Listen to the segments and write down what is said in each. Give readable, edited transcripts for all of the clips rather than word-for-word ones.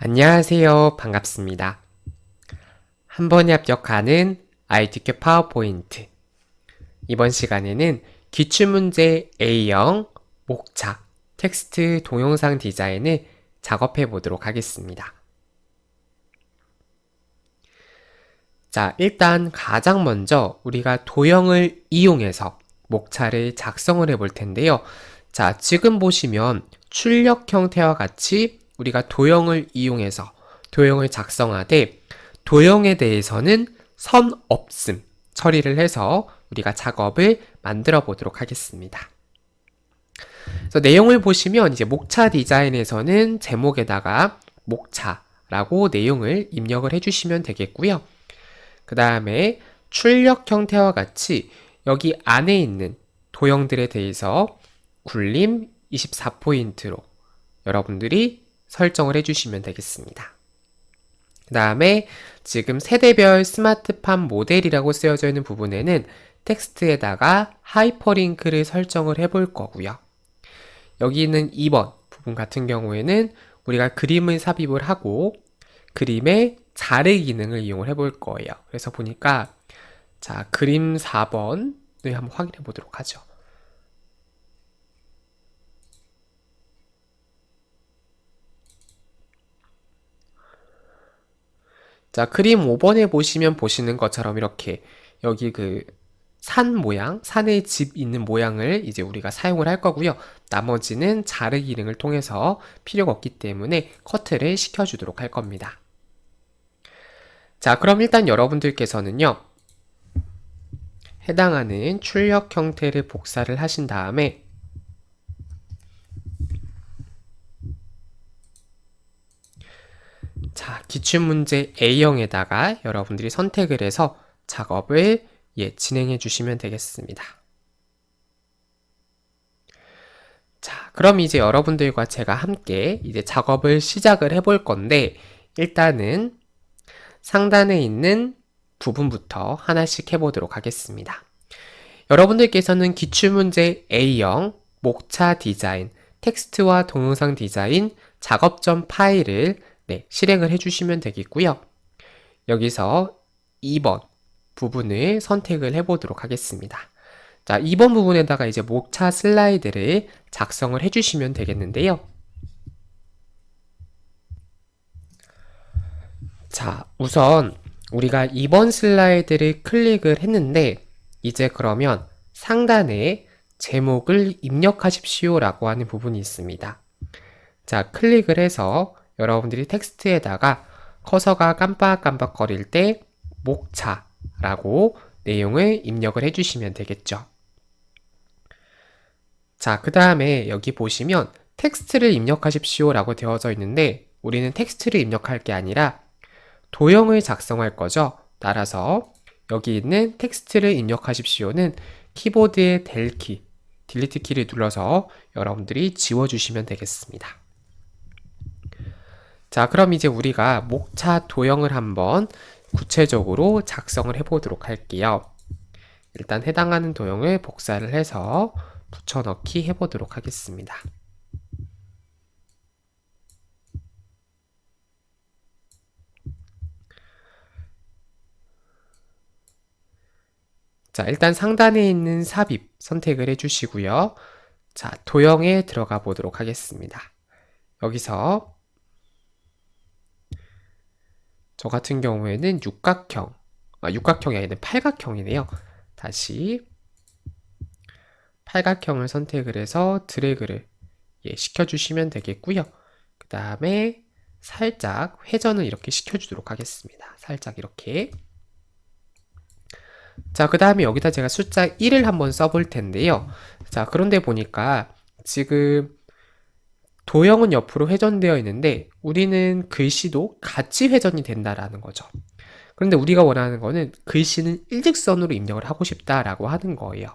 안녕하세요. 반갑습니다. 한 번에 합격하는 ITQ 파워포인트. 이번 시간에는 기출문제 A형, 목차, 텍스트 동영상 디자인을 작업해 보도록 하겠습니다. 자, 일단 가장 먼저 우리가 도형을 이용해서 목차를 작성을 해 볼 텐데요. 자, 지금 보시면 출력 형태와 같이 우리가 도형을 이용해서 도형을 작성하되 도형에 대해서는 선 없음 처리를 해서 우리가 작업을 만들어 보도록 하겠습니다. 그래서 내용을 보시면 이제 목차 디자인에서는 제목에다가 목차라고 내용을 입력을 해주시면 되겠고요. 그 다음에 출력 형태와 같이 여기 안에 있는 도형들에 대해서 굴림 24포인트로 여러분들이 설정을 해주시면 되겠습니다. 그 다음에 지금 세대별 스마트팜 모델이라고 쓰여져 있는 부분에는 텍스트에다가 하이퍼링크를 설정을 해볼 거고요. 여기 있는 2번 부분 같은 경우에는 우리가 그림을 삽입을 하고 그림의 자르기 기능을 이용을 해볼 거예요. 그래서 보니까 자, 그림 4번을 한번 확인해 보도록 하죠. 자, 그림 5번에 보시면 보시는 것처럼 이렇게 여기 그 산 모양, 산에 집 있는 모양을 이제 우리가 사용을 할 거고요. 나머지는 자르기 기능을 통해서 필요가 없기 때문에 커트를 시켜주도록 할 겁니다. 자, 그럼 일단 여러분들께서는요, 해당하는 출력 형태를 복사를 하신 다음에 자, 기출문제 A형에다가 여러분들이 선택을 해서 작업을 진행해 주시면 되겠습니다. 자, 그럼 이제 여러분들과 제가 함께 이제 작업을 시작을 해볼 건데 일단은 상단에 있는 부분부터 하나씩 해보도록 하겠습니다. 여러분들께서는 기출문제 A형, 목차 디자인, 텍스트와 동영상 디자인, 작업점 파일을 실행을 해주시면 되겠고요. 여기서 2번 부분을 선택을 해보도록 하겠습니다. 자, 2번 부분에다가 이제 목차 슬라이드를 작성을 해주시면 되겠는데요. 자, 우선 우리가 2번 슬라이드를 클릭을 했는데 이제 그러면 상단에 제목을 입력하십시오 라고 하는 부분이 있습니다. 자, 클릭을 해서 여러분들이 텍스트에다가 커서가 깜빡깜빡 거릴 때 목차라고 내용을 입력을 해주시면 되겠죠. 자, 그 다음에 여기 보시면 텍스트를 입력하십시오 라고 되어져 있는데 우리는 텍스트를 입력할 게 아니라 도형을 작성할 거죠. 따라서 여기 있는 텍스트를 입력하십시오는 키보드의 델 키, 딜리트 키를 눌러서 여러분들이 지워주시면 되겠습니다. 자, 그럼 이제 우리가 목차 도형을 한번 구체적으로 작성을 해보도록 할게요. 일단 해당하는 도형을 복사를 해서 붙여넣기 해보도록 하겠습니다. 자, 일단 상단에 있는 삽입 선택을 해주시고요. 자, 도형에 들어가 보도록 하겠습니다. 여기서 저 같은 경우에는 육각형이 아니라 팔각형이네요. 다시 팔각형을 선택을 해서 드래그를 시켜주시면 되겠고요. 그 다음에 살짝 회전을 이렇게 시켜주도록 하겠습니다. 살짝 이렇게. 자, 그 다음에 여기다 제가 숫자 1을 한번 써볼 텐데요. 자, 그런데 보니까 지금 도형은 옆으로 회전되어 있는데 우리는 글씨도 같이 회전이 된다라는 거죠. 그런데 우리가 원하는 거는 글씨는 일직선으로 입력을 하고 싶다라고 하는 거예요.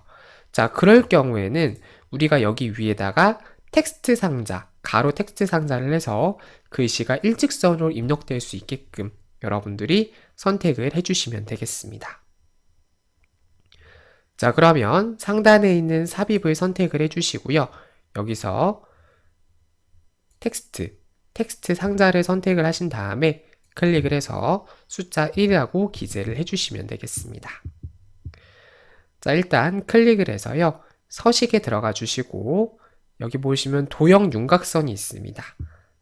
자, 그럴 경우에는 우리가 여기 위에다가 텍스트 상자, 가로 텍스트 상자를 해서 글씨가 일직선으로 입력될 수 있게끔 여러분들이 선택을 해주시면 되겠습니다. 자, 그러면 상단에 있는 삽입을 선택을 해주시고요. 여기서 텍스트 상자를 선택을 하신 다음에 클릭을 해서 숫자 1이라고 기재를 해주시면 되겠습니다. 자, 일단 클릭을 해서요. 서식에 들어가 주시고 여기 보시면 도형 윤곽선이 있습니다.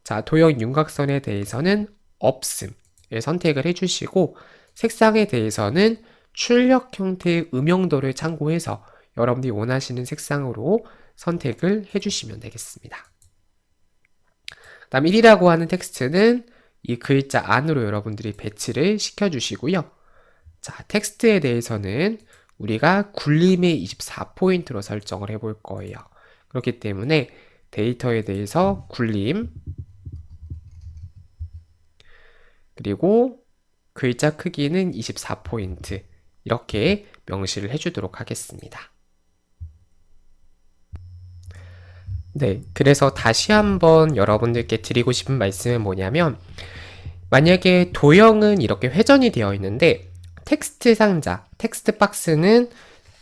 자, 도형 윤곽선에 대해서는 없음을 선택을 해주시고 색상에 대해서는 출력 형태의 음영도를 참고해서 여러분들이 원하시는 색상으로 선택을 해주시면 되겠습니다. 그 다음 1이라고 하는 텍스트는 이 글자 안으로 여러분들이 배치를 시켜주시고요. 자, 텍스트에 대해서는 우리가 굴림의 24포인트로 설정을 해볼 거예요. 그렇기 때문에 데이터에 대해서 굴림 그리고 글자 크기는 24포인트 이렇게 명시를 해주도록 하겠습니다. 네, 그래서 다시 한번 여러분들께 드리고 싶은 말씀은 뭐냐면 만약에 도형은 이렇게 회전이 되어 있는데 텍스트 상자, 텍스트 박스는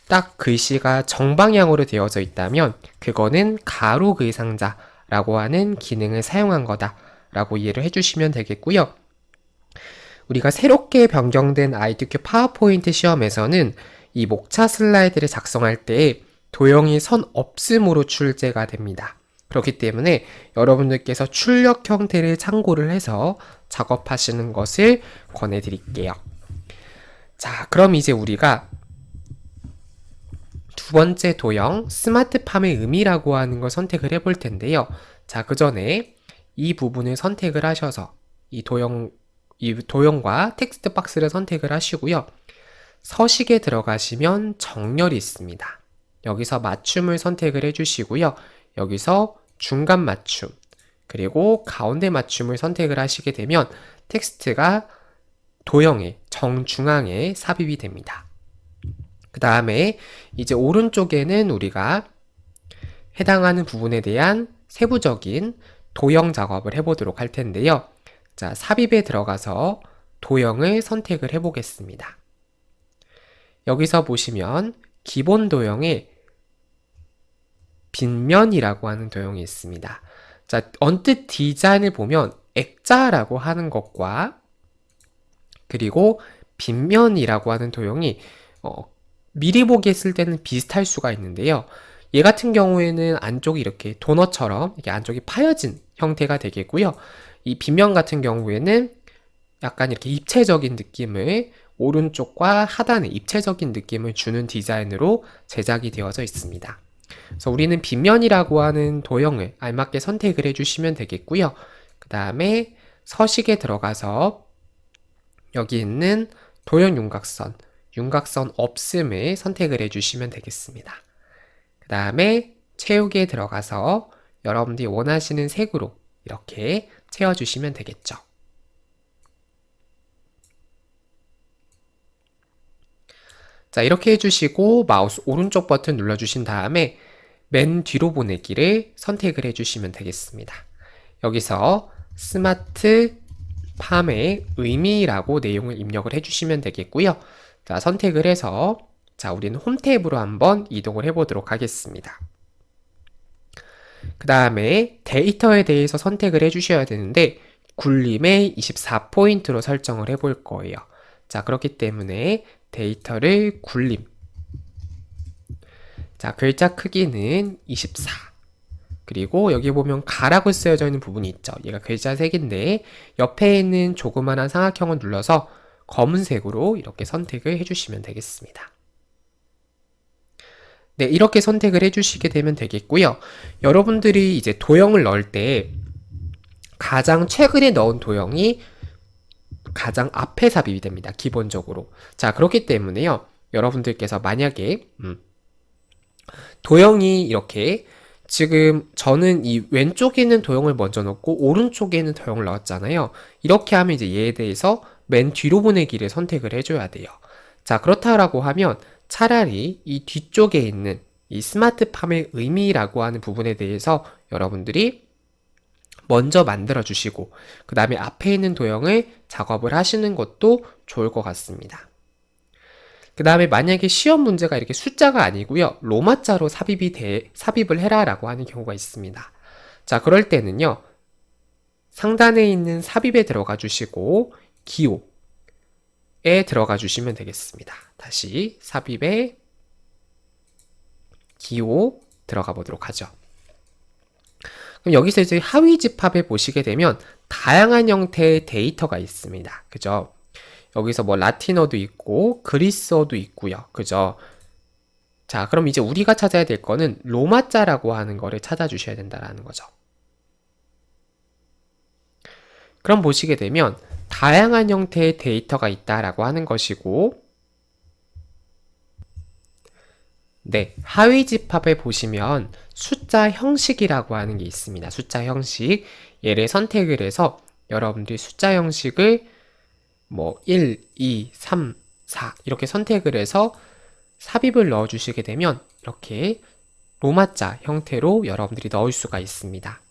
딱 글씨가 정방향으로 되어져 있다면 그거는 가로 글 상자라고 하는 기능을 사용한 거다라고 이해를 해주시면 되겠고요. 우리가 새롭게 변경된 ITQ 파워포인트 시험에서는 이 목차 슬라이드를 작성할 때 도형이 선 없음으로 출제가 됩니다. 그렇기 때문에 여러분들께서 출력 형태를 참고를 해서 작업하시는 것을 권해드릴게요. 자, 그럼 이제 우리가 두 번째 도형, 스마트팜의 의미라고 하는 걸 선택을 해볼 텐데요. 자, 그 전에 이 부분을 선택을 하셔서 이 도형과 텍스트 박스를 선택을 하시고요. 서식에 들어가시면 정렬이 있습니다. 여기서 맞춤을 선택을 해주시고요. 여기서 중간 맞춤, 그리고 가운데 맞춤을 선택을 하시게 되면 텍스트가 도형의 정중앙에 삽입이 됩니다. 그 다음에 이제 오른쪽에는 우리가 해당하는 부분에 대한 세부적인 도형 작업을 해보도록 할 텐데요. 자, 삽입에 들어가서 도형을 선택을 해보겠습니다. 여기서 보시면 기본 도형에 빗면이라고 하는 도형이 있습니다. 자, 언뜻 디자인을 보면 액자라고 하는 것과 그리고 빗면이라고 하는 도형이 미리 보기 했을 때는 비슷할 수가 있는데요. 얘 같은 경우에는 안쪽이 이렇게 도넛처럼 이렇게 안쪽이 파여진 형태가 되겠고요. 이 빗면 같은 경우에는 약간 이렇게 입체적인 느낌을 오른쪽과 하단에 입체적인 느낌을 주는 디자인으로 제작이 되어져 있습니다. 그래서 우리는 빗면이라고 하는 도형을 알맞게 선택을 해주시면 되겠고요. 그 다음에 서식에 들어가서 여기 있는 도형 윤곽선, 윤곽선 없음을 선택을 해주시면 되겠습니다. 그 다음에 채우기에 들어가서 여러분들이 원하시는 색으로 이렇게 채워주시면 되겠죠. 자, 이렇게 해주시고 마우스 오른쪽 버튼 눌러주신 다음에 맨 뒤로 보내기를 선택을 해주시면 되겠습니다. 여기서 스마트 팜의 의미라고 내용을 입력을 해주시면 되겠고요. 자, 선택을 해서 자, 우리는 홈 탭으로 한번 이동을 해보도록 하겠습니다. 그 다음에 데이터에 대해서 선택을 해주셔야 되는데 굴림의 24포인트로 설정을 해볼 거예요. 자, 그렇기 때문에 데이터를 굴림. 자, 글자 크기는 24. 그리고 여기 보면 가라고 쓰여져 있는 부분이 있죠. 얘가 글자 색인데 옆에 있는 조그만한 삼각형을 눌러서 검은색으로 이렇게 선택을 해주시면 되겠습니다. 네, 이렇게 선택을 해주시게 되면 되겠고요. 여러분들이 이제 도형을 넣을 때 가장 최근에 넣은 도형이 가장 앞에 삽입이 됩니다. 기본적으로. 자, 그렇기 때문에요. 여러분들께서 만약에 도형이 이렇게 지금 저는 이 왼쪽에 있는 도형을 먼저 넣고 오른쪽에 있는 도형을 넣었잖아요. 이렇게 하면 이제 얘에 대해서 맨 뒤로 보내기를 선택을 해줘야 돼요. 자, 그렇다라고 하면 차라리 이 뒤쪽에 있는 이 스마트팜의 의미라고 하는 부분에 대해서 여러분들이 먼저 만들어 주시고 그 다음에 앞에 있는 도형을 작업을 하시는 것도 좋을 것 같습니다. 그 다음에 만약에 시험 문제가 이렇게 숫자가 아니고요. 로마자로 삽입을 해라 라고 하는 경우가 있습니다. 자, 그럴 때는요. 상단에 있는 삽입에 들어가 주시고 기호에 들어가 주시면 되겠습니다. 다시 삽입에 기호 들어가 보도록 하죠. 그럼 여기서 이제 하위 집합에 보시게 되면 다양한 형태의 데이터가 있습니다. 그죠? 여기서 뭐 라틴어도 있고 그리스어도 있고요. 그죠? 자, 그럼 이제 우리가 찾아야 될 거는 로마자라고 하는 거를 찾아주셔야 된다는 거죠. 그럼 보시게 되면 다양한 형태의 데이터가 있다라고 하는 것이고, 네, 하위 집합에 보시면 숫자 형식이라고 하는 게 있습니다. 숫자 형식. 얘를 선택을 해서 여러분들이 숫자 형식을 뭐 1, 2, 3, 4 이렇게 선택을 해서 삽입을 넣어 주시게 되면 이렇게 로마자 형태로 여러분들이 넣을 수가 있습니다.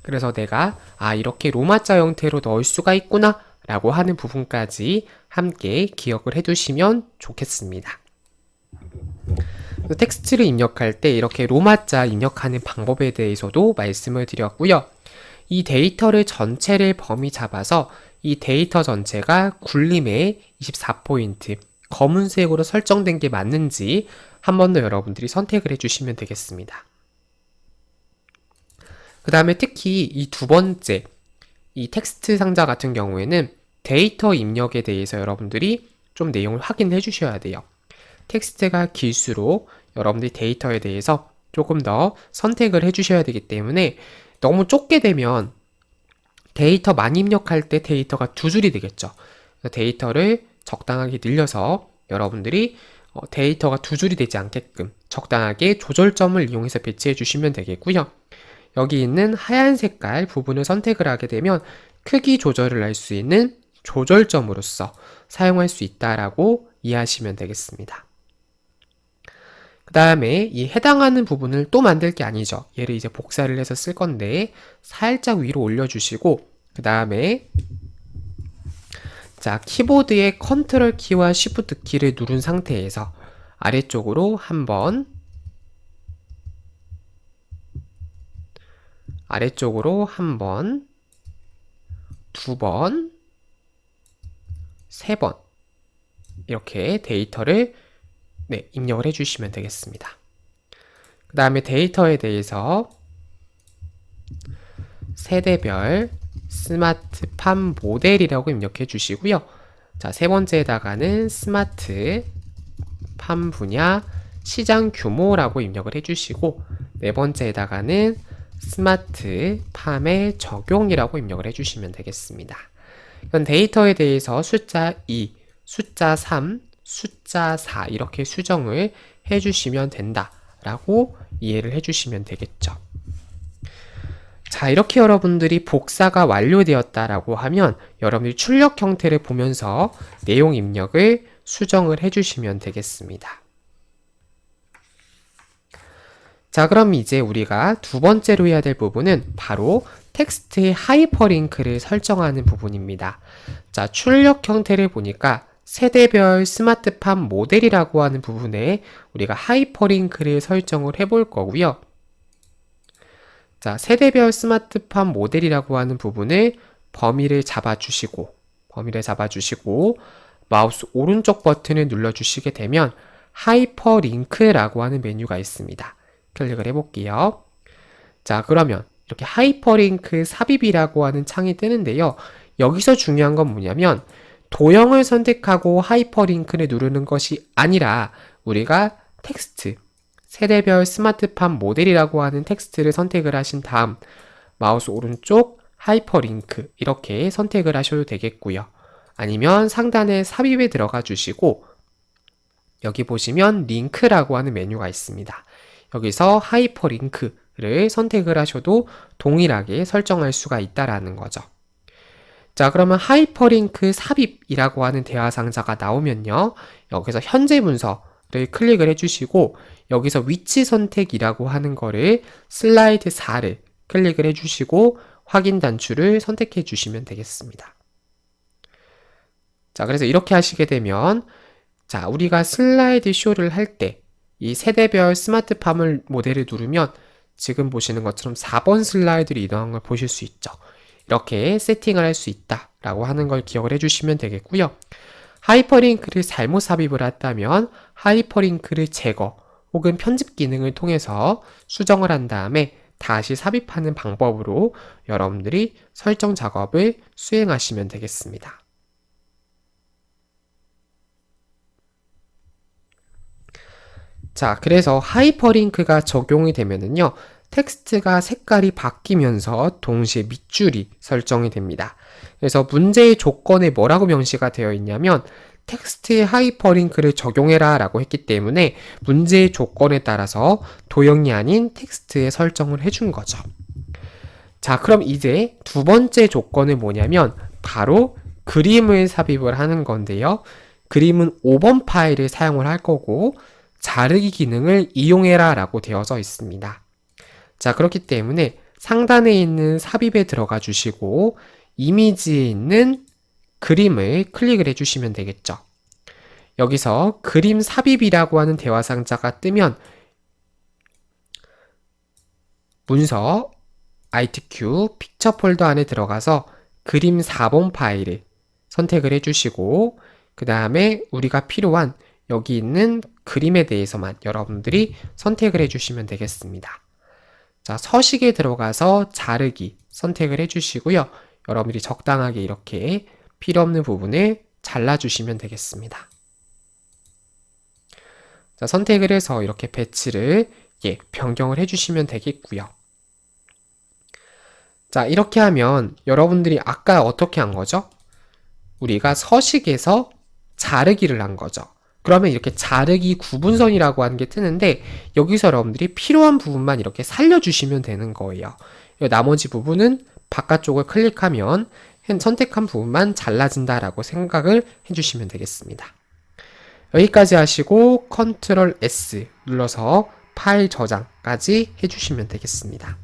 그래서 내가 이렇게 로마자 형태로 넣을 수가 있구나 라고 하는 부분까지 함께 기억을 해두시면 좋겠습니다. 텍스트를 입력할 때 이렇게 로마자 입력하는 방법에 대해서도 말씀을 드렸고요. 이 데이터를 전체를 범위 잡아서 이 데이터 전체가 굴림의 24포인트 검은색으로 설정된 게 맞는지 한 번 더 여러분들이 선택을 해주시면 되겠습니다. 그 다음에 특히 이 두 번째 이 텍스트 상자 같은 경우에는 데이터 입력에 대해서 여러분들이 좀 내용을 확인해 주셔야 돼요. 텍스트가 길수록 여러분들이 데이터에 대해서 조금 더 선택을 해 주셔야 되기 때문에 너무 좁게 되면 데이터 많이 입력할 때 데이터가 두 줄이 되겠죠. 데이터를 적당하게 늘려서 여러분들이 데이터가 두 줄이 되지 않게끔 적당하게 조절점을 이용해서 배치해 주시면 되겠고요. 여기 있는 하얀 색깔 부분을 선택을 하게 되면 크기 조절을 할 수 있는 조절점으로서 사용할 수 있다라고 이해하시면 되겠습니다. 그 다음에 이 해당하는 부분을 또 만들 게 아니죠. 얘를 이제 복사를 해서 쓸 건데 살짝 위로 올려주시고 그 다음에 자, 키보드의 컨트롤 키와 쉬프트 키를 누른 상태에서 아래쪽으로 한 번, 아래쪽으로 한 번, 두 번, 세 번 이렇게 데이터를 입력을 해주시면 되겠습니다. 그 다음에 데이터에 대해서 세대별 스마트팜 모델이라고 입력해 주시고요. 자, 세 번째에다가는 스마트 팜 분야 시장 규모라고 입력을 해주시고 네 번째에다가는 스마트 팜의 적용이라고 입력을 해주시면 되겠습니다. 이건 데이터에 대해서 숫자 2, 숫자 3, 숫자 4 이렇게 수정을 해주시면 된다라고 이해를 해주시면 되겠죠. 자, 이렇게 여러분들이 복사가 완료되었다라고 하면 여러분들이 출력 형태를 보면서 내용 입력을 수정을 해주시면 되겠습니다. 자, 그럼 이제 우리가 두 번째로 해야 될 부분은 바로 텍스트의 하이퍼링크를 설정하는 부분입니다. 자, 출력 형태를 보니까 세대별 스마트팜 모델이라고 하는 부분에 우리가 하이퍼링크를 설정을 해볼 거고요. 자, 세대별 스마트팜 모델이라고 하는 부분을 범위를 잡아주시고 마우스 오른쪽 버튼을 눌러주시게 되면 하이퍼링크라고 하는 메뉴가 있습니다. 클릭을 해볼게요. 자, 그러면 이렇게 하이퍼링크 삽입이라고 하는 창이 뜨는데요. 여기서 중요한 건 뭐냐면 도형을 선택하고 하이퍼링크를 누르는 것이 아니라 우리가 텍스트 세대별 스마트팜 모델이라고 하는 텍스트를 선택을 하신 다음 마우스 오른쪽 하이퍼링크 이렇게 선택을 하셔도 되겠고요. 아니면 상단에 삽입에 들어가 주시고 여기 보시면 링크라고 하는 메뉴가 있습니다. 여기서 하이퍼링크를 선택을 하셔도 동일하게 설정할 수가 있다라는 거죠. 자, 그러면 하이퍼링크 삽입이라고 하는 대화 상자가 나오면요. 여기서 현재 문서를 클릭을 해주시고 여기서 위치 선택이라고 하는 거를 슬라이드 4를 클릭을 해주시고 확인 단추를 선택해 주시면 되겠습니다. 자, 그래서 이렇게 하시게 되면 자, 우리가 슬라이드 쇼를 할 때 이 세대별 스마트팜 모델을 누르면 지금 보시는 것처럼 4번 슬라이드를 이동한 걸 보실 수 있죠. 이렇게 세팅을 할 수 있다라고 하는 걸 기억을 해주시면 되겠고요. 하이퍼링크를 잘못 삽입을 했다면 하이퍼링크를 제거 혹은 편집 기능을 통해서 수정을 한 다음에 다시 삽입하는 방법으로 여러분들이 설정 작업을 수행하시면 되겠습니다. 자, 그래서 하이퍼링크가 적용이 되면은요, 텍스트가 색깔이 바뀌면서 동시에 밑줄이 설정이 됩니다. 그래서 문제의 조건에 뭐라고 명시가 되어 있냐면 텍스트에 하이퍼링크를 적용해라 라고 했기 때문에 문제의 조건에 따라서 도형이 아닌 텍스트에 설정을 해준 거죠. 자, 그럼 이제 두 번째 조건은 뭐냐면 바로 그림을 삽입을 하는 건데요. 그림은 5번 파일을 사용을 할 거고 자르기 기능을 이용해라 라고 되어져 있습니다. 자, 그렇기 때문에 상단에 있는 삽입에 들어가 주시고 이미지에 있는 그림을 클릭을 해주시면 되겠죠. 여기서 그림 삽입이라고 하는 대화 상자가 뜨면 문서 ITQ 픽처 폴더 안에 들어가서 그림 4번 파일을 선택을 해주시고 그 다음에 우리가 필요한 여기 있는 그림에 대해서만 여러분들이 선택을 해주시면 되겠습니다. 자, 서식에 들어가서 자르기 선택을 해주시고요. 여러분들이 적당하게 이렇게 필요 없는 부분을 잘라주시면 되겠습니다. 자, 선택을 해서 이렇게 배치를 변경을 해주시면 되겠고요. 자, 이렇게 하면 여러분들이 아까 어떻게 한 거죠? 우리가 서식에서 자르기를 한 거죠. 그러면 이렇게 자르기 구분선이라고 하는 게 뜨는데 여기서 여러분들이 필요한 부분만 이렇게 살려주시면 되는 거예요. 나머지 부분은 바깥쪽을 클릭하면 선택한 부분만 잘라진다라고 생각을 해주시면 되겠습니다. 여기까지 하시고 컨트롤 S 눌러서 파일 저장까지 해주시면 되겠습니다.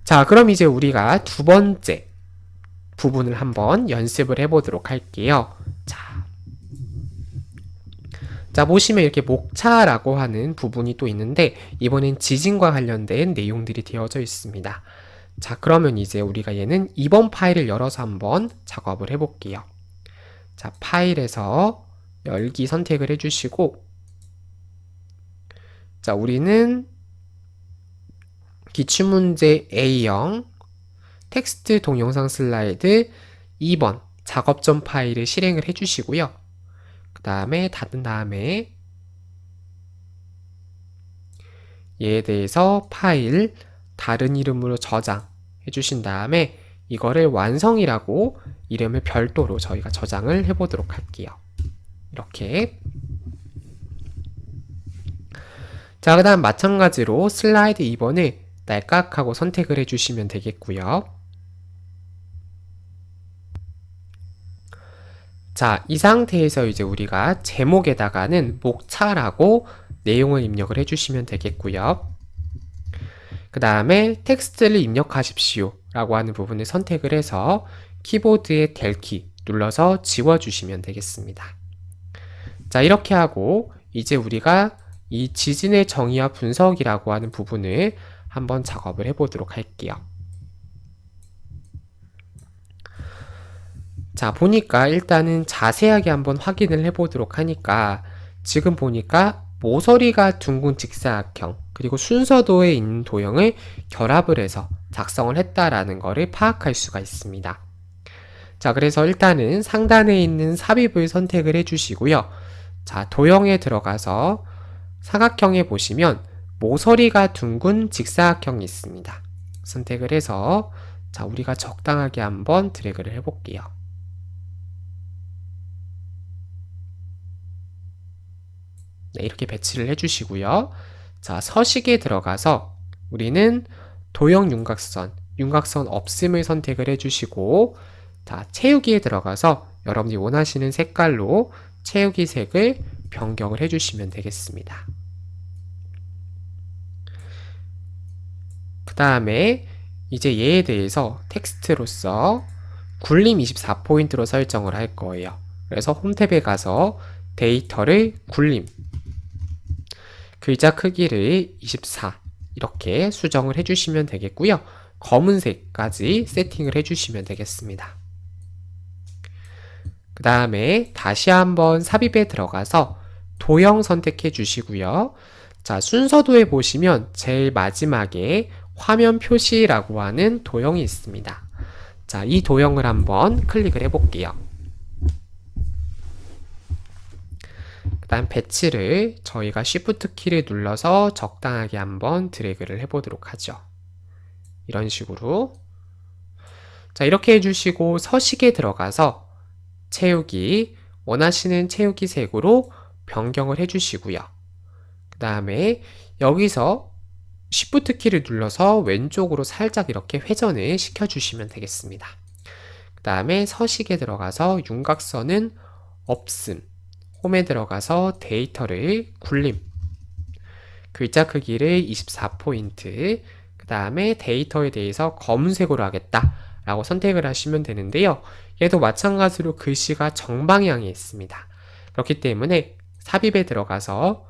자, 그럼 이제 우리가 두 번째 부분을 한번 연습을 해보도록 할게요. 자, 보시면 이렇게 목차라고 하는 부분이 또 있는데 이번엔 지진과 관련된 내용들이 되어져 있습니다. 자, 그러면 이제 우리가 얘는 2번 파일을 열어서 한번 작업을 해볼게요. 자, 파일에서 열기 선택을 해주시고 자, 우리는 기출문제 A형 텍스트 동영상 슬라이드 2번 작업 전 파일을 실행을 해주시고요. 그 다음에 닫은 다음에 얘에 대해서 파일 다른 이름으로 저장해 주신 다음에 이거를 완성이라고 이름을 별도로 저희가 저장을 해보도록 할게요. 이렇게. 자, 그 다음 마찬가지로 슬라이드 2번을 날깍하고 선택을 해주시면 되겠고요. 자, 이 상태에서 이제 우리가 제목에다가는 목차라고 내용을 입력을 해주시면 되겠고요. 그 다음에 텍스트를 입력하십시오 라고 하는 부분을 선택을 해서 키보드의 델키 눌러서 지워주시면 되겠습니다. 자, 이렇게 하고 이제 우리가 이 지진의 정의와 분석이라고 하는 부분을 한번 작업을 해보도록 할게요. 자, 보니까 일단은 자세하게 한번 확인을 해보도록 하니까 지금 보니까 모서리가 둥근 직사각형 그리고 순서도에 있는 도형을 결합을 해서 작성을 했다라는 것을 파악할 수가 있습니다. 자, 그래서 일단은 상단에 있는 삽입을 선택을 해주시고요. 자, 도형에 들어가서 사각형에 보시면 모서리가 둥근 직사각형이 있습니다. 선택을 해서 자, 우리가 적당하게 한번 드래그를 해볼게요. 네, 이렇게 배치를 해주시고요. 자, 서식에 들어가서 우리는 도형 윤곽선 없음을 선택을 해주시고 자, 채우기에 들어가서 여러분이 원하시는 색깔로 채우기 색을 변경을 해주시면 되겠습니다. 그 다음에 이제 얘에 대해서 텍스트로서 굴림 24포인트로 설정을 할 거예요. 그래서 홈탭에 가서 데이터를 굴림 글자 크기를 24 이렇게 수정을 해주시면 되겠고요. 검은색까지 세팅을 해주시면 되겠습니다. 그 다음에 다시 한번 삽입에 들어가서 도형 선택해 주시고요. 자, 순서도에 보시면 제일 마지막에 화면 표시라고 하는 도형이 있습니다. 자, 이 도형을 한번 클릭을 해볼게요. 그 다음 배치를 저희가 Shift 키를 눌러서 적당하게 한번 드래그를 해보도록 하죠. 이런 식으로. 자, 이렇게 해주시고 서식에 들어가서 채우기, 원하시는 채우기 색으로 변경을 해주시고요. 그 다음에 여기서 Shift 키를 눌러서 왼쪽으로 살짝 이렇게 회전을 시켜주시면 되겠습니다. 그 다음에 서식에 들어가서 윤곽선은 없음, 홈에 들어가서 데이터를 굴림, 글자 크기를 24포인트, 그 다음에 데이터에 대해서 검은색으로 하겠다 라고 선택을 하시면 되는데요. 얘도 마찬가지로 글씨가 정방향에 있습니다. 그렇기 때문에 삽입에 들어가서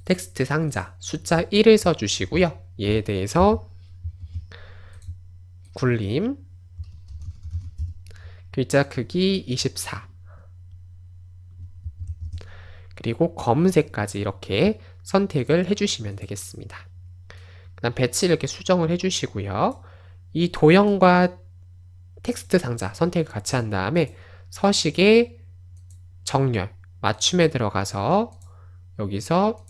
텍스트 상자 숫자 1을 써주시고요. 얘에 대해서 굴림, 글자 크기 24, 그리고 검은색까지 이렇게 선택을 해주시면 되겠습니다. 그 다음 배치를 이렇게 수정을 해주시고요. 이 도형과 텍스트 상자 선택을 같이 한 다음에 서식에 정렬, 맞춤에 들어가서 여기서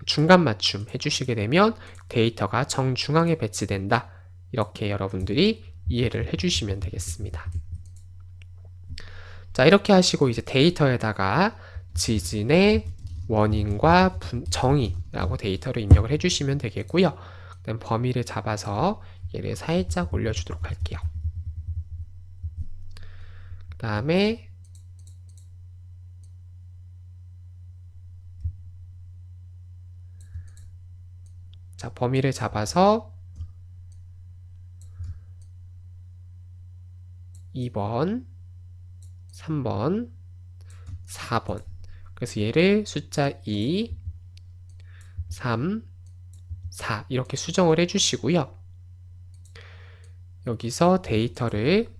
중간 맞춤 해주시게 되면 데이터가 정중앙에 배치된다. 이렇게 여러분들이 이해를 해주시면 되겠습니다. 자, 이렇게 하시고 이제 데이터에다가 지진의 원인과 정의라고 데이터를 입력을 해주시면 되겠고요. 그다음 범위를 잡아서 얘를 살짝 올려주도록 할게요. 그 다음에 자, 범위를 잡아서 2번, 3번, 4번. 그래서 얘를 숫자 2, 3, 4 이렇게 수정을 해주시고요. 여기서 데이터를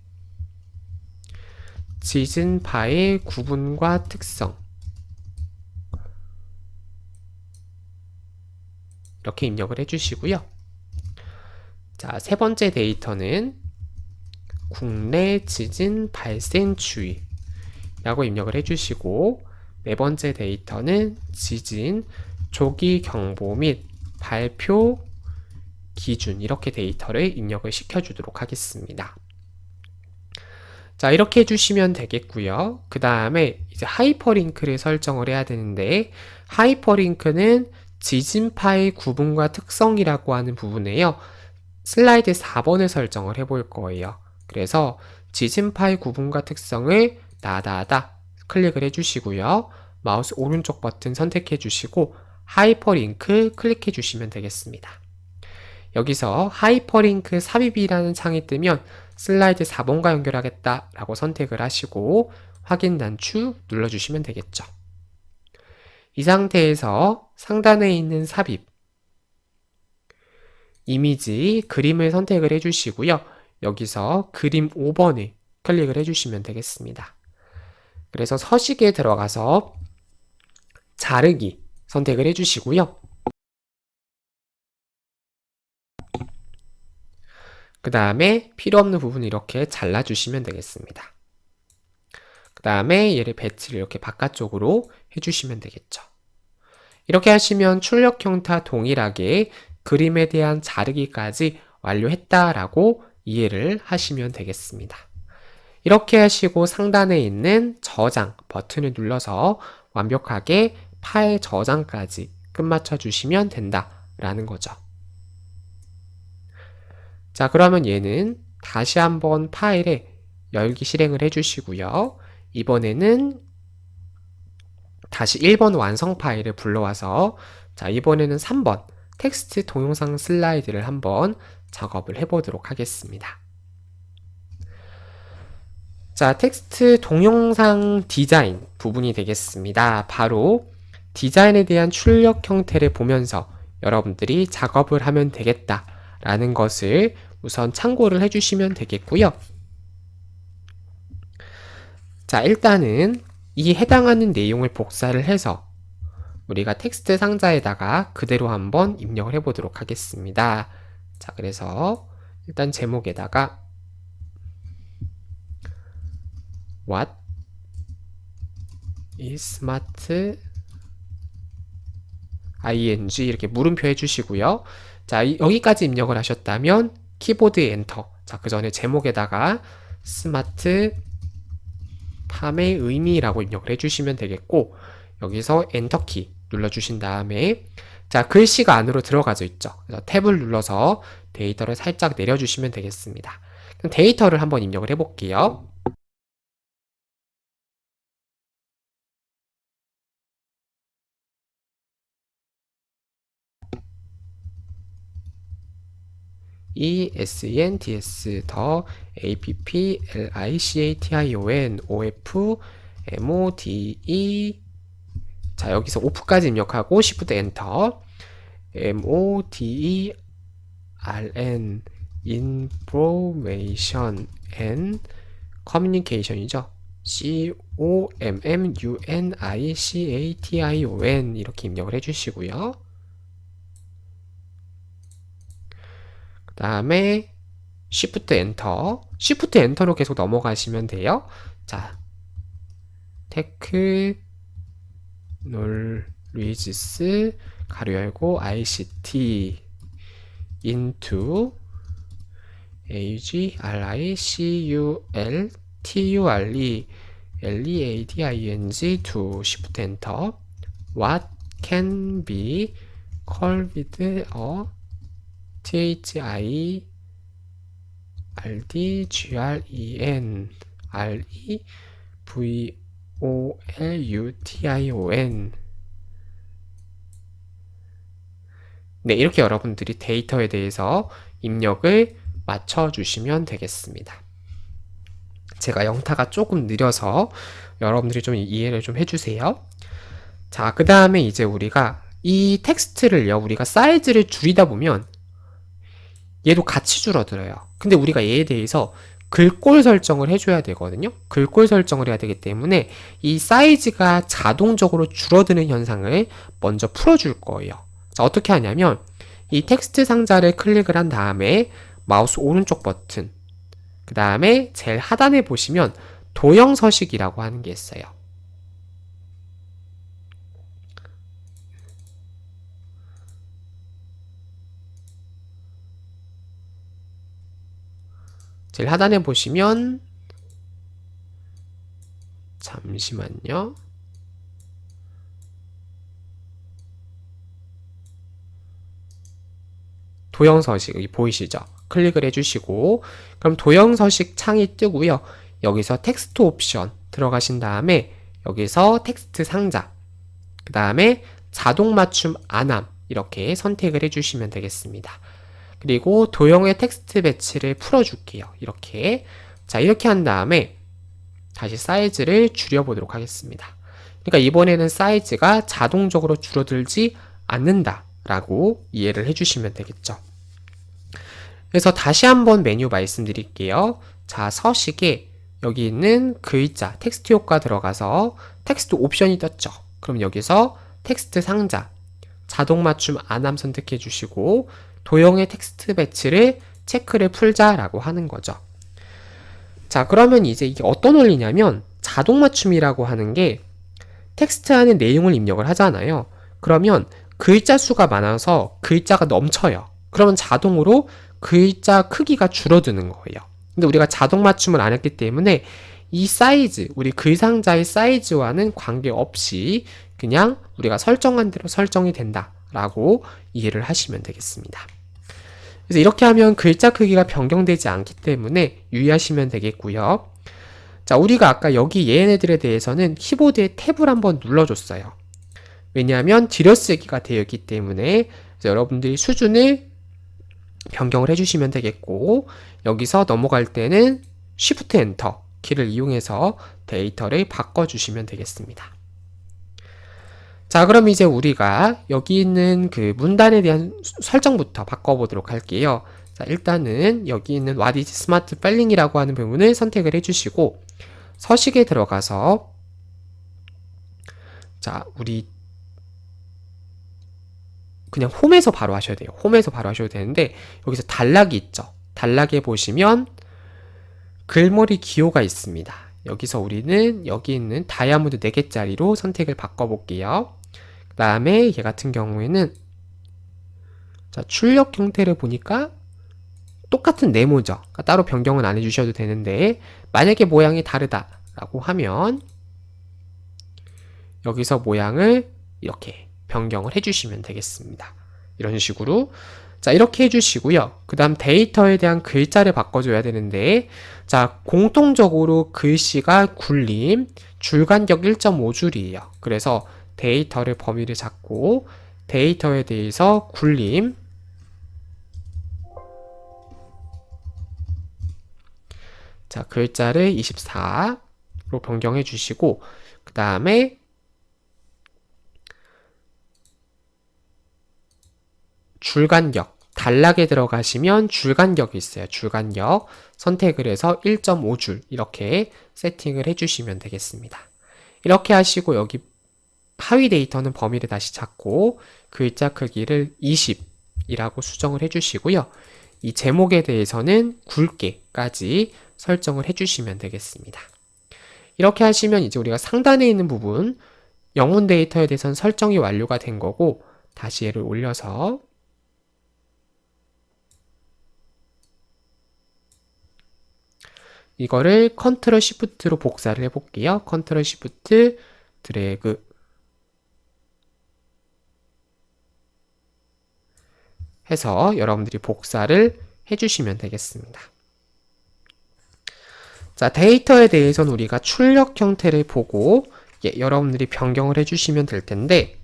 지진파의 구분과 특성 이렇게 입력을 해주시고요. 자, 세 번째 데이터는 국내 지진 발생 추이 라고 입력을 해주시고, 네 번째 데이터는 지진 조기 경보 및 발표 기준 이렇게 데이터를 입력을 시켜주도록 하겠습니다. 자, 이렇게 해주시면 되겠고요. 그 다음에 이제 하이퍼링크를 설정을 해야 되는데, 하이퍼링크는 지진 파일 구분과 특성이라고 하는 부분에요. 슬라이드 4번을 설정을 해볼 거예요. 그래서 지진 파일 구분과 특성을 나다하다 클릭을 해주시고요. 마우스 오른쪽 버튼 선택해 주시고 하이퍼링크 클릭해 주시면 되겠습니다. 여기서 하이퍼링크 삽입이라는 창이 뜨면 슬라이드 4번과 연결하겠다 라고 선택을 하시고 확인 단추 눌러주시면 되겠죠. 이 상태에서 상단에 있는 삽입, 이미지, 그림을 선택을 해주시고요. 여기서 그림 5번을 클릭을 해주시면 되겠습니다. 그래서 서식에 들어가서 자르기 선택을 해주시고요. 그 다음에 필요 없는 부분 이렇게 잘라주시면 되겠습니다. 그 다음에 얘를 배치를 이렇게 바깥쪽으로 해주시면 되겠죠. 이렇게 하시면 출력 형태와 동일하게 그림에 대한 자르기까지 완료했다라고 이해를 하시면 되겠습니다. 이렇게 하시고 상단에 있는 저장 버튼을 눌러서 완벽하게 파일 저장까지 끝마쳐 주시면 된다라는 거죠. 자, 그러면 얘는 다시 한번 파일에 열기 실행을 해주시고요. 이번에는 다시 1번 완성 파일을 불러와서 자, 이번에는 3번 텍스트 동영상 슬라이드를 한번 작업을 해보도록 하겠습니다. 자, 텍스트 동영상 디자인 부분이 되겠습니다. 바로 디자인에 대한 출력 형태를 보면서 여러분들이 작업을 하면 되겠다 라는 것을 우선 참고를 해주시면 되겠고요. 자, 일단은 이 해당하는 내용을 복사를 해서 우리가 텍스트 상자에다가 그대로 한번 입력을 해보도록 하겠습니다. 자, 그래서 일단 제목에다가 What is smart ing 이렇게 물음표 해주시고요. 자, 여기까지 입력을 하셨다면 키보드 엔터. 자, 그 전에 제목에다가 스마트 팜의 의미라고 입력을 해주시면 되겠고, 여기서 엔터키 눌러주신 다음에 자, 글씨가 안으로 들어가져 있죠. 그래서 탭을 눌러서 데이터를 살짝 내려주시면 되겠습니다. 그럼 데이터를 한번 입력을 해볼게요. ESENTS 더 APPLICATION OF MODE 자, 여기서 OFF까지 입력하고 Shift 엔터 MODERN Information and Communication이죠. COMMUNICATION 이렇게 입력을 해주시고요. 그 다음에 Shift 엔터, Shift 엔터로 계속 넘어가시면 돼요. 자, 테크놀리지스 가로 열고 ICT into AGRICULTURE LEADING to Shift 엔터 What can be called a THIRDGREN REVOLUTION 네, 이렇게 여러분들이 데이터에 대해서 입력을 맞춰주시면 되겠습니다. 제가 영타가 조금 느려서 여러분들이 좀 이해를 좀 해주세요. 자, 그 다음에 이제 우리가 이 텍스트를요, 우리가 사이즈를 줄이다 보면 얘도 같이 줄어들어요. 근데 우리가 얘에 대해서 글꼴 설정을 해줘야 되거든요. 글꼴 설정을 해야 되기 때문에 이 사이즈가 자동적으로 줄어드는 현상을 먼저 풀어줄 거예요. 자, 어떻게 하냐면 이 텍스트 상자를 클릭을 한 다음에 마우스 오른쪽 버튼, 그 다음에 제일 하단에 보시면 도형 서식이라고 하는 게 있어요. 제일 하단에 보시면 잠시만요. 도형 서식 여기 보이시죠? 클릭을 해주시고 그럼 도형 서식 창이 뜨고요. 여기서 텍스트 옵션 들어가신 다음에 여기서 텍스트 상자 그 다음에 자동 맞춤 안함 이렇게 선택을 해주시면 되겠습니다. 그리고 도형의 텍스트 배치를 풀어줄게요. 이렇게 자 이렇게 한 다음에 다시 사이즈를 줄여보도록 하겠습니다. 그러니까 이번에는 사이즈가 자동적으로 줄어들지 않는다 라고 이해를 해주시면 되겠죠. 그래서 다시 한번 메뉴 말씀드릴게요. 자, 서식에 여기 있는 글자, 텍스트 효과 들어가서 텍스트 옵션이 떴죠. 그럼 여기서 텍스트 상자, 자동 맞춤 안함 선택해 주시고 도형의 텍스트 배치를 체크를 풀자라고 하는 거죠. 자, 그러면 이제 이게 어떤 원리냐면 자동 맞춤이라고 하는 게 텍스트 안에 내용을 입력을 하잖아요. 그러면 글자 수가 많아서 글자가 넘쳐요. 그러면 자동으로 글자 크기가 줄어드는 거예요. 근데 우리가 자동 맞춤을 안 했기 때문에 이 사이즈, 우리 글 상자의 사이즈와는 관계없이 그냥 우리가 설정한 대로 설정이 된다라고 이해를 하시면 되겠습니다. 그래서 이렇게 하면 글자 크기가 변경되지 않기 때문에 유의하시면 되겠고요. 자, 우리가 아까 여기 얘네들에 대해서는 키보드의 탭을 한번 눌러줬어요. 왜냐하면 들여쓰기가 되어 있기 때문에 여러분들이 수준을 변경을 해주시면 되겠고 여기서 넘어갈 때는 Shift 엔터 키를 이용해서 데이터를 바꿔주시면 되겠습니다. 자, 그럼 이제 우리가 여기 있는 그 문단에 대한 설정부터 바꿔보도록 할게요. 자, 일단은 여기 있는 What is smart spelling이라고 하는 부분을 선택을 해주시고 서식에 들어가서 자, 우리 그냥 홈에서 바로 하셔야 돼요. 홈에서 바로 하셔도 되는데 여기서 단락이 있죠. 단락에 보시면 글머리 기호가 있습니다. 여기서 우리는 여기 있는 다이아몬드 4개짜리로 선택을 바꿔볼게요. 그 다음에 얘 같은 경우에는 자, 출력 형태를 보니까 똑같은 네모죠. 그러니까 따로 변경은 안 해주셔도 되는데 만약에 모양이 다르다라고 하면 여기서 모양을 이렇게 변경을 해주시면 되겠습니다. 이런 식으로 자, 이렇게 해주시고요. 그 다음 데이터에 대한 글자를 바꿔줘야 되는데 자, 공통적으로 글씨가 굴림, 줄간격 1.5줄이에요. 그래서 데이터를 범위를 잡고 데이터에 대해서 굴림 자, 글자를 24로 변경해 주시고 그 다음에 줄간격, 단락에 들어가시면 줄간격이 있어요. 줄간격 선택을 해서 1.5줄 이렇게 세팅을 해주시면 되겠습니다. 이렇게 하시고 여기 하위 데이터는 범위를 다시 잡고 글자 크기를 20이라고 수정을 해주시고요. 이 제목에 대해서는 굵게까지 설정을 해주시면 되겠습니다. 이렇게 하시면 이제 우리가 상단에 있는 부분 영문 데이터에 대해서는 설정이 완료가 된 거고 다시 얘를 올려서 이거를 컨트롤 시프트로 복사를 해볼게요. 컨트롤 시프트 드래그 해서 여러분들이 복사를 해주시면 되겠습니다. 자, 데이터에 대해서는 우리가 출력 형태를 보고 여러분들이 변경을 해주시면 될 텐데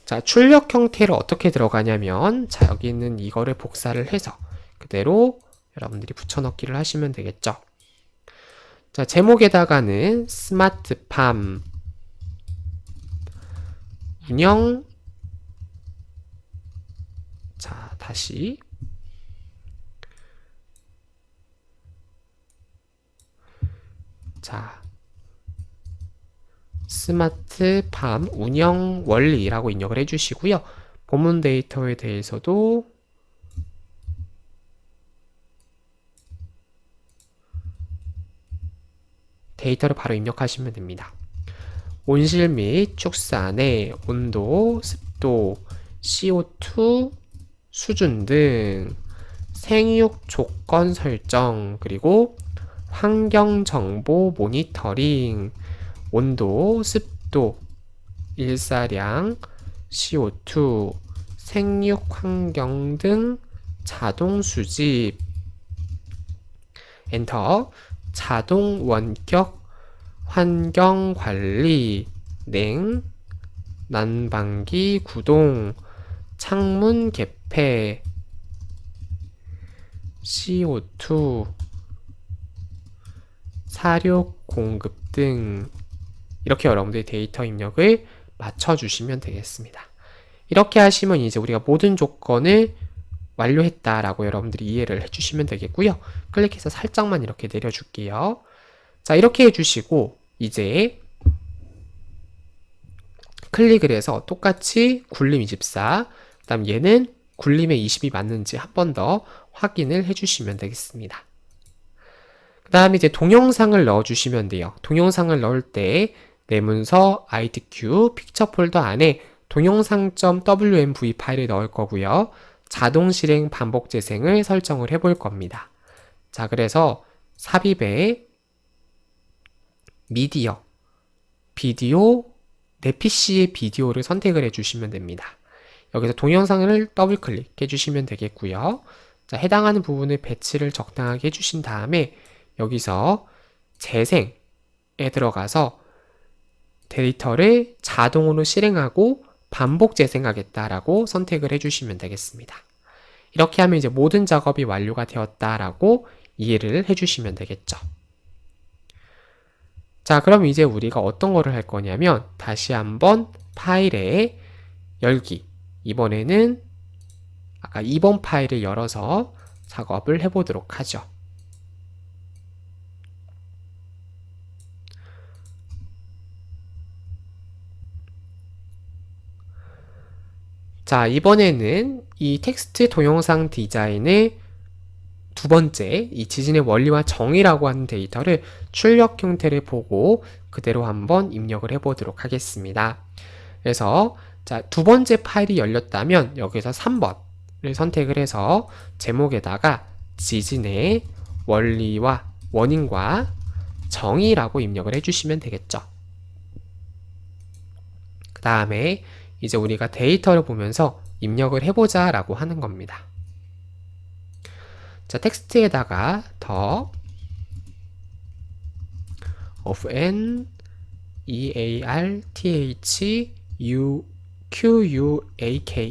자, 출력 형태를 어떻게 들어가냐면 자, 여기 있는 이거를 복사를 해서 그대로 여러분들이 붙여넣기를 하시면 되겠죠. 자, 제목에다가는 스마트팜 운영 자, 다시 자, 스마트팜 운영 원리라고 입력을 해주시고요. 본문 데이터에 대해서도 데이터를 바로 입력하시면 됩니다. 온실 및 축산의 온도, 습도, CO2 수준 등 생육 조건 설정, 그리고 환경 정보 모니터링, 온도, 습도, 일사량, CO2, 생육 환경 등 자동 수집, 엔터, 자동 원격 환경 관리, 냉, 난방기 구동, 창문 개폐, CO2, 사료 공급 등 이렇게 여러분들이 데이터 입력을 맞춰주시면 되겠습니다. 이렇게 하시면 이제 우리가 모든 조건을 완료했다라고 여러분들이 이해를 해주시면 되겠고요. 클릭해서 살짝만 이렇게 내려줄게요. 자, 이렇게 해주시고 이제 클릭을 해서 똑같이 굴림 24, 그 다음 얘는 굴림의 20이 맞는지 한 번 더 확인을 해주시면 되겠습니다. 그 다음에 이제 동영상을 넣어주시면 돼요. 동영상을 넣을 때 내 문서 ITQ 픽처 폴더 안에 동영상.wmv 파일을 넣을 거고요. 자동 실행 반복 재생을 설정을 해볼 겁니다. 자, 그래서 삽입에 미디어, 비디오, 내 PC의 비디오를 선택을 해주시면 됩니다. 여기서 동영상을 더블 클릭해 주시면 되겠고요. 자, 해당하는 부분을 배치를 적당하게 해주신 다음에 여기서 재생에 들어가서 데이터를 자동으로 실행하고 반복 재생하겠다라고 선택을 해주시면 되겠습니다. 이렇게 하면 이제 모든 작업이 완료가 되었다라고 이해를 해주시면 되겠죠. 자, 그럼 이제 우리가 어떤 거를 할 거냐면 다시 한번 파일에 열기. 이번에는 아까 2번 파일을 열어서 작업을 해보도록 하죠. 자, 이번에는 이 텍스트 동영상 디자인의 두 번째, 이 지진의 원리와 정의라고 하는 데이터를 출력 형태를 보고 그대로 한번 입력을 해보도록 하겠습니다. 그래서 자, 두 번째 파일이 열렸다면 여기서 3번을 선택을 해서 제목에다가 지진의 원리와 원인과 정의라고 입력을 해주시면 되겠죠. 그 다음에 이제 우리가 데이터를 보면서 입력을 해보자 라고 하는 겁니다. 자, 텍스트에다가 더 of n earth quake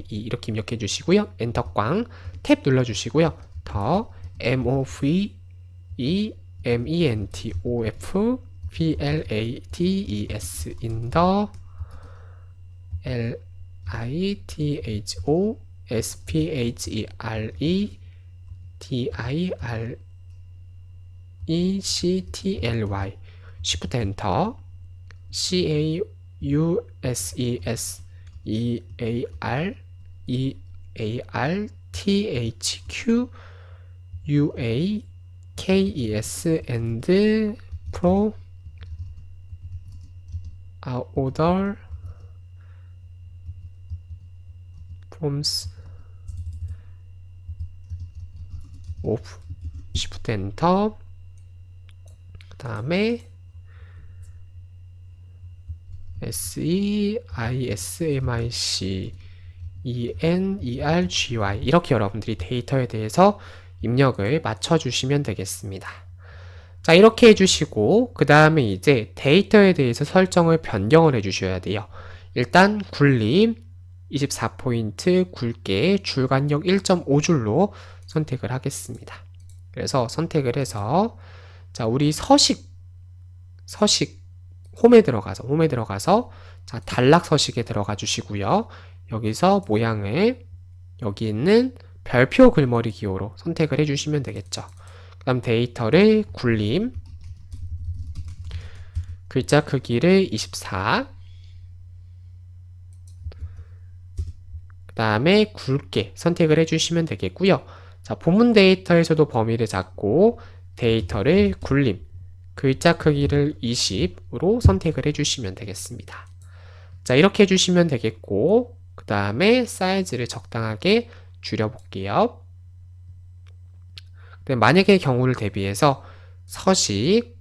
이렇게 입력해 주시고요. 엔터 꽝 탭 눌러 주시고요. 더 movementof plates in the litho sphere shift enter CAUSESERTHQUAKES and pro order forms of shift enter 그 다음에 SEISMIC 이렇게 여러분들이 데이터에 대해서 입력을 맞춰주시면 되겠습니다. 자, 이렇게 해주시고 그 다음에 이제 데이터에 대해서 설정을 변경을 해주셔야 돼요. 일단 굴림 24포인트 굵게 줄간격 1.5줄로 선택을 하겠습니다. 그래서 선택을 해서 자, 우리 서식 홈에 들어가서 자, 단락 서식에 들어가 주시고요. 여기서 모양을 여기 있는 별표 글머리 기호로 선택을 해주시면 되겠죠. 그 다음 데이터를 굴림 글자 크기를 24 그 다음에 굵게 선택을 해주시면 되겠고요. 자, 본문 데이터에서도 범위를 잡고 데이터를 굴림 글자 크기를 20으로 선택을 해주시면 되겠습니다. 자, 이렇게 해주시면 되겠고 그 다음에 사이즈를 적당하게 줄여볼게요. 만약의 경우를 대비해서 서식,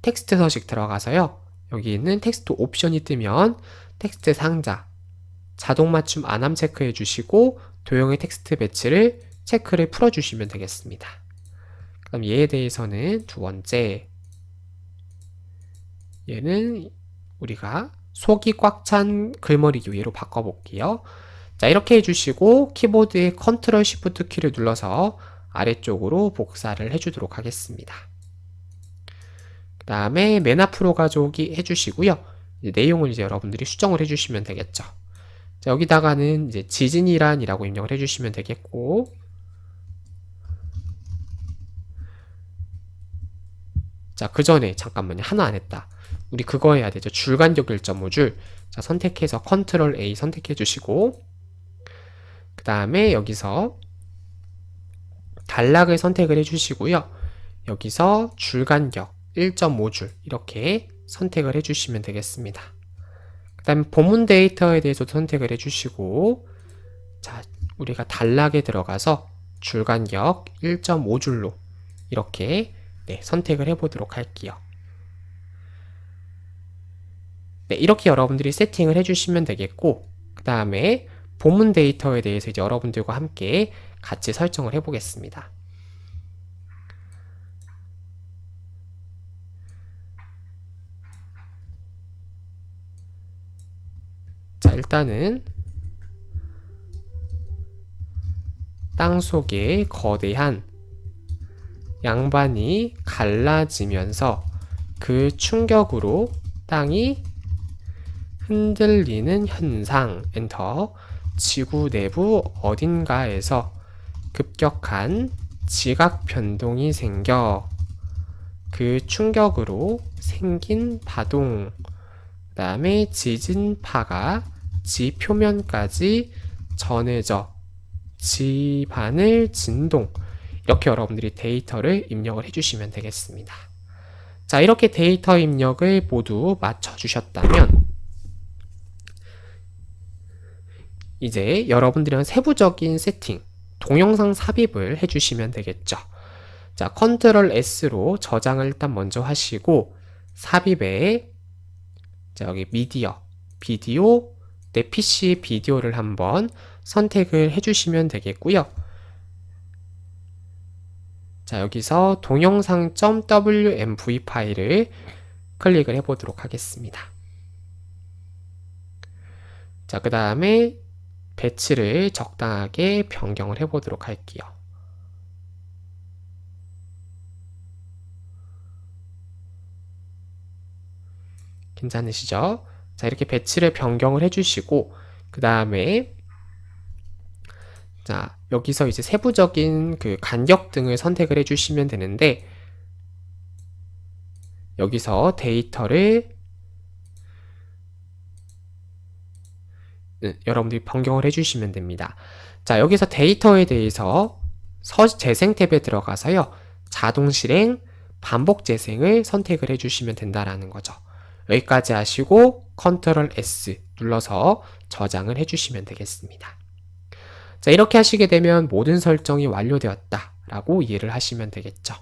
텍스트 서식 들어가서요. 여기 있는 텍스트 옵션이 뜨면 텍스트 상자, 자동 맞춤 안함 체크해 주시고 도형의 텍스트 배치를 체크를 풀어주시면 되겠습니다. 그럼 얘에 대해서는 두 번째, 얘는 우리가 속이 꽉 찬 글머리 기호로 바꿔볼게요. 자, 이렇게 해주시고 키보드의 컨트롤 시프트 키를 눌러서 아래쪽으로 복사를 해주도록 하겠습니다. 그 다음에 맨 앞으로 가져오기 해주시고요. 이제 내용을 이제 여러분들이 수정을 해주시면 되겠죠. 자, 여기다가는 이제 지진이란이라고 입력을 해주시면 되겠고, 자, 그 전에 잠깐만요. 하나 안 했다. 우리 그거 해야 되죠. 줄간격 1.5줄. 자, 선택해서 컨트롤 A 선택해 주시고, 그 다음에 여기서 단락을 선택을 해 주시고요. 여기서 줄간격 1.5줄 이렇게 선택을 해 주시면 되겠습니다. 그 다음에 본문 데이터에 대해서도 선택을 해 주시고, 자, 우리가 단락에 들어가서 줄간격 1.5줄로 이렇게 선택을 해 보도록 할게요. 네, 이렇게 여러분들이 세팅을 해주시면 되겠고, 그 다음에 본문 데이터에 대해서 이제 여러분들과 함께 같이 설정을 해보겠습니다. 자, 일단은 땅 속에 거대한 양반이 갈라지면서 그 충격으로 땅이 흔들리는 현상. 엔터. 지구 내부 어딘가에서 급격한 지각 변동이 생겨 그 충격으로 생긴 파동. 그 다음에 지진파가 지 표면까지 전해져 지반을 진동. 이렇게 여러분들이 데이터를 입력을 해주시면 되겠습니다. 자, 이렇게 데이터 입력을 모두 맞춰주셨다면 이제 여러분들이랑 세부적인 세팅, 동영상 삽입을 해주시면 되겠죠. 자, 컨트롤 S로 저장을 일단 먼저 하시고 삽입에 자, 여기 미디어, 비디오, 내 PC 비디오를 한번 선택을 해주시면 되겠고요. 자, 여기서 동영상.wmv 파일을 클릭을 해보도록 하겠습니다. 자, 그 다음에 배치를 적당하게 변경을 해보도록 할게요. 괜찮으시죠? 자, 이렇게 배치를 변경을 해주시고 그 다음에 자, 여기서 이제 세부적인 그 간격 등을 선택을 해주시면 되는데 여기서 데이터를 여러분들이 변경을 해주시면 됩니다. 자, 여기서 데이터에 대해서 재생 탭에 들어가서요. 자동 실행, 반복 재생을 선택을 해주시면 된다라는 거죠. 여기까지 하시고 컨트롤 S 눌러서 저장을 해주시면 되겠습니다. 자, 이렇게 하시게 되면 모든 설정이 완료되었다 라고 이해를 하시면 되겠죠.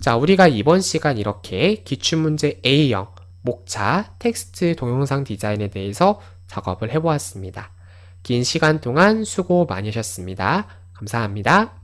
자, 우리가 이번 시간 이렇게 기출문제 A형 목차 텍스트 동영상 디자인에 대해서 작업을 해보았습니다. 긴 시간 동안 수고 많으셨습니다. 감사합니다.